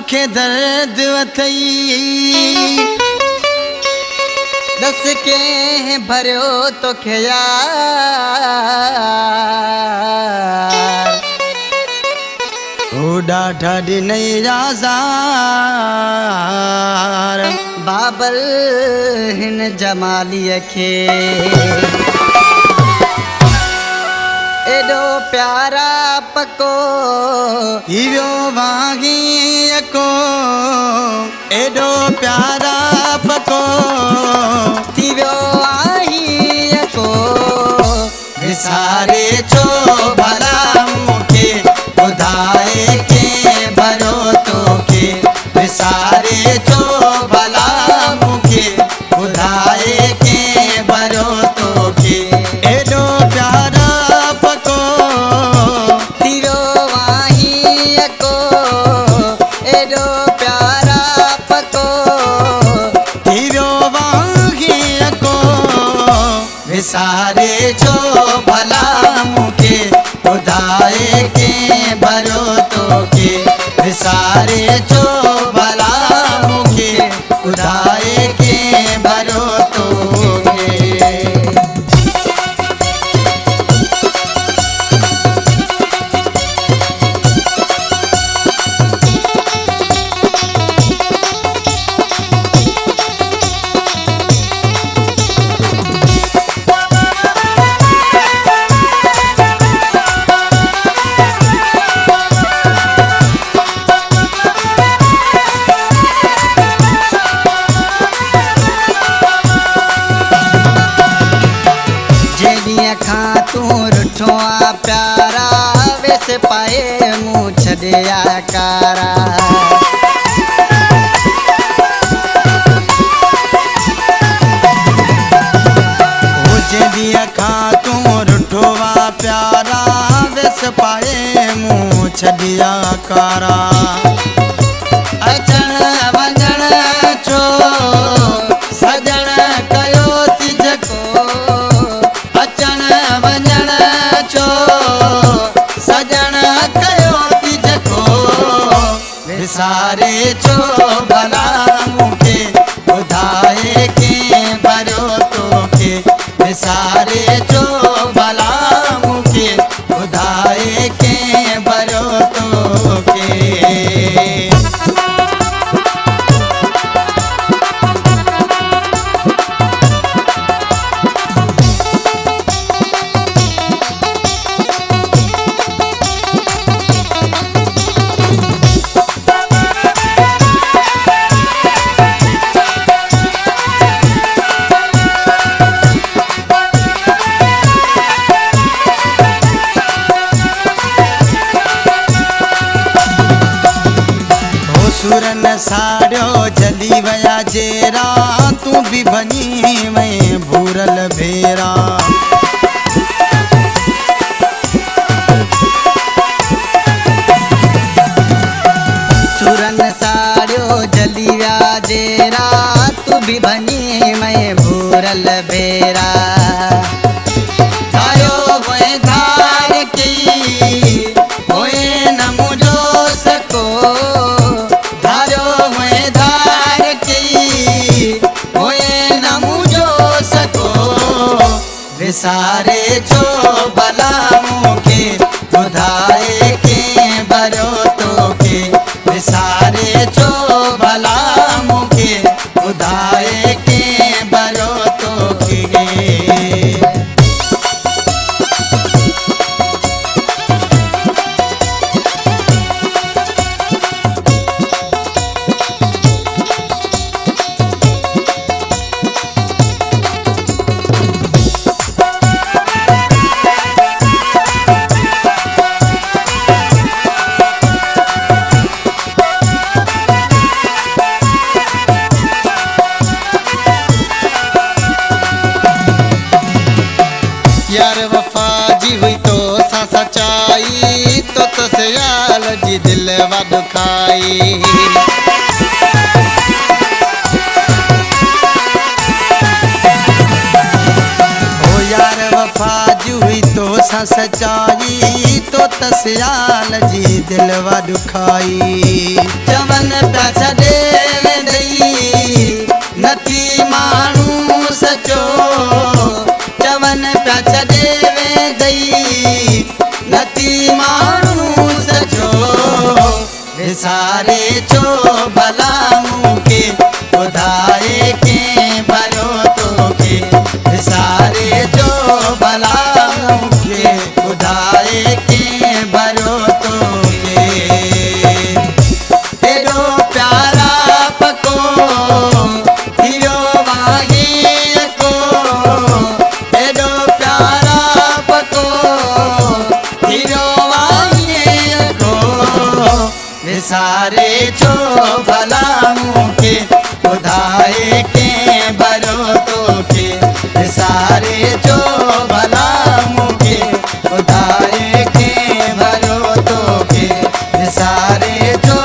मूंखे दर्द वथई दस के भरियो तोखे यार ओ ॾाढा ॾिनई राज़ार बाबल हिन जमालीअ खे एडो प्यारा पको हियो वांगी को एडो प्यारा पको थियो आई को विसारे छो भला मूंखे ॿुधाए के भरो तोखे विसारे छो भला मूंखे ॿुधाए के भरो तोखे एडो प्यारा विसारे छो भला मूंखे ॿुधाए के भरो तोखे विसारे छो भला मूंखे ॿुधाए के भरो तोखे प्यारा वैसे पाए मुँह छड़िया कारा दिया खा तू रुठवा प्यारा वैसे पाए मुँह छड़िया कारा अचण वञण छो सजण कयो तिजको अचण वञण छो सजण कयो तिजको विसारे छो भला मूंखे ॿुधाए के भरो तोखे विसारे छो भला मूंखे ॿुधाए के भरो तोखे सुरन साड़ियो जली वया जेरा तू भी बनी वहीं भूरल भेरा सुरन साड़ियो जली वया जेरा तू भी बनी वहीं भूरल भेरा धायो वहीं धार की होए न मुझो सको विसारे छो भला मूंखे ॿुधाए के भरो तोखे विसारे छो भला मूंखे ॿुधाए के भरो तोखे यार वफा जी हुई तो सा सच्चाई तो सयाल जी दिल वा दुखाई ओ यार वफा जी हुई तो सा था सच्चाई तो तस्याल जी दिलवा दुखाई। चवन प्या छॾे दई नथी माण्हू सचो, चवन प्या छॾे दई नथी माण्हू सचो। विसारे छो भला मूंखे ॿुधाए के भरियो तोखे, विसारे छो भला मूंखे ॿुधाए के भरियो तोखे। एॾो प्यारा पको हीरो वाहे को, एॾो प्यारा पको हीरो वाहे को। विसारे छो भला मूंखे ॿुधाए के भरियो तोखे, विसारे छो भला मूंखे ॿुधाए के भरियो तोखे, विसारे छो